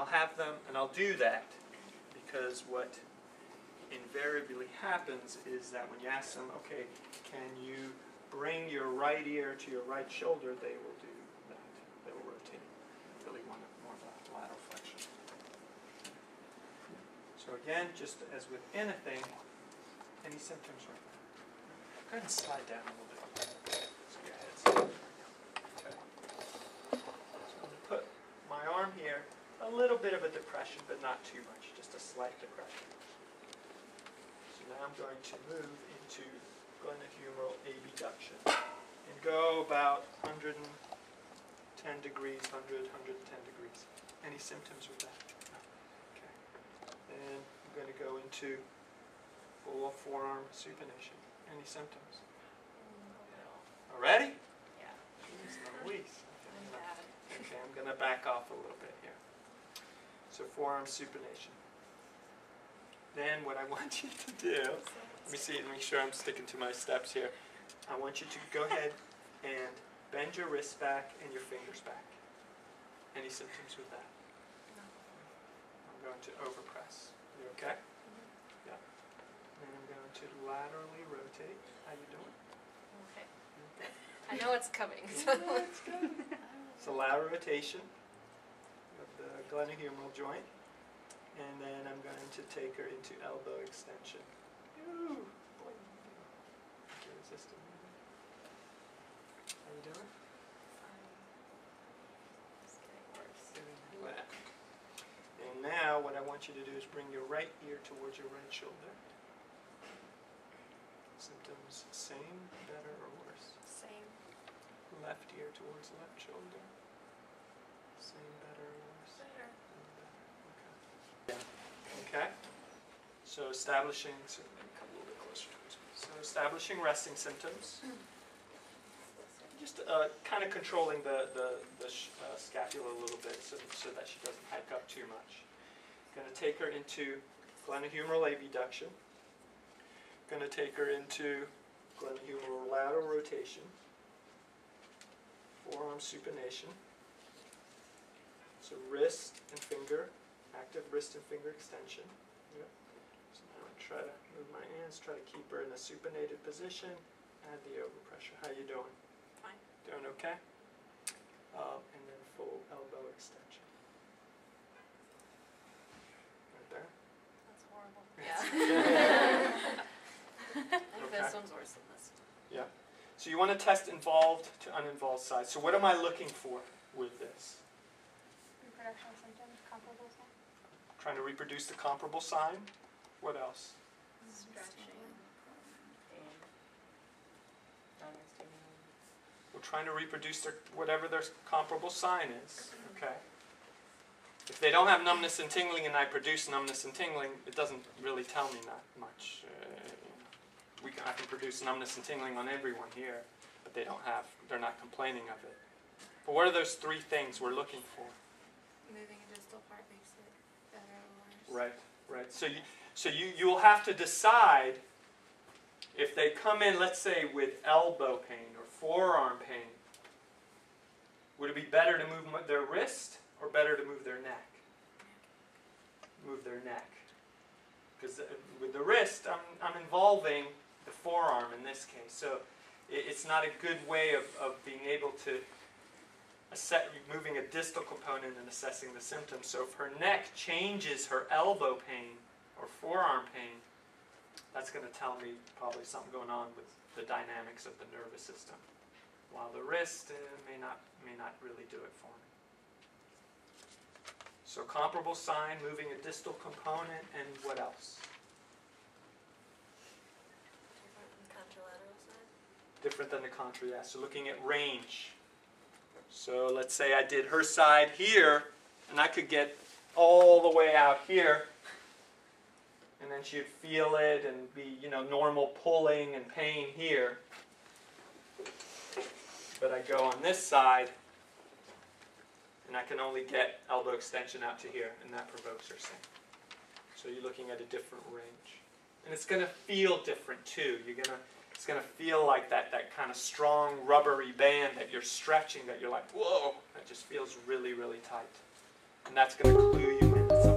I'll have them, and I'll do that because what invariably happens is that when you ask them, okay, can you bring your right ear to your right shoulder, they will do that. They will rotate. Really want more of a lateral flexion. So again, just as with anything, any symptoms right now? Go ahead and slide down a little bit. So your head's okay. So I'm going to put my arm here, a little bit of a depression, but not too much, just a slight depression. So now I'm going to move into glenohumeral abduction and go about 110 degrees, 110 degrees. Any symptoms with that? No. Okay. And I'm going to go into full forearm supination. Any symptoms? No. Already? Yeah. Jeez Louise. Okay, I'm going to back off a little bit here. So forearm supination. Then what I want you to do, let me see, make sure I'm sticking to my steps here. I want you to go ahead and bend your wrists back and your fingers back. Any symptoms with that? No. I'm going to overpress. You okay? Mm-hmm. Yeah. And I'm going to laterally rotate. How you doing? Okay. Okay. I know it's coming. So. It's good. So lateral rotation of the glenohumeral joint. And then I'm going to take her into elbow extension. Ooh, boy. Okay, resistant. How you doing? It's getting worse. Getting wet. And now what I want you to do is bring your right ear towards your right shoulder. Symptoms same, better, or worse? Same. Left ear towards left shoulder. Same, better, or worse? Better. Okay. So establishing, so come a little bit closer towards me. So establishing resting symptoms. Just kind of controlling the scapula a little bit so that she doesn't hike up too much. Going to take her into glenohumeral abduction. Going to take her into glenohumeral lateral rotation. Forearm supination. So wrist and finger. Active wrist and finger extension. Yep. So now I try to move my hands, try to keep her in a supinated position. Add the overpressure. How you doing? Fine. Doing okay? And then full elbow extension. Right there. That's horrible. Yeah. I think Okay. this one's worse than this. Yeah. So you want to test involved to uninvolved sides. So what am I looking for with this? Reproduction symptoms, comparable sign? Trying to reproduce the comparable sign. What else? Stretching. We're trying to reproduce whatever their comparable sign is. Okay. If they don't have numbness and tingling and I produce numbness and tingling, it doesn't really tell me that much. I can produce numbness and tingling on everyone here, but they're not complaining of it. But what are those three things we're looking for? Moving a distal part makes it better or worse. Right. So you'll have to decide if they come in, let's say, with elbow pain or forearm pain. Would it be better to move their wrist or better to move their neck? Move their neck. Because with the wrist, I'm involving the forearm in this case. So it's not a good way of being able to moving a distal component and assessing the symptoms. So if her neck changes her elbow pain or forearm pain, that's going to tell me probably something going on with the dynamics of the nervous system. While the wrist may not really do it for me. So comparable sign, moving a distal component, and what else? Different than the contra, yeah. So looking at range. So let's say I did her side here, and I could get all the way out here, and then she'd feel it and be, normal pulling and pain here. But I go on this side, and I can only get elbow extension out to here, and that provokes her same. So you're looking at a different range. And it's going to feel different too. It's going to feel like that kind of strong rubbery band that you're stretching, that you're like, whoa, that just feels really, really tight. And that's going to clue you into something.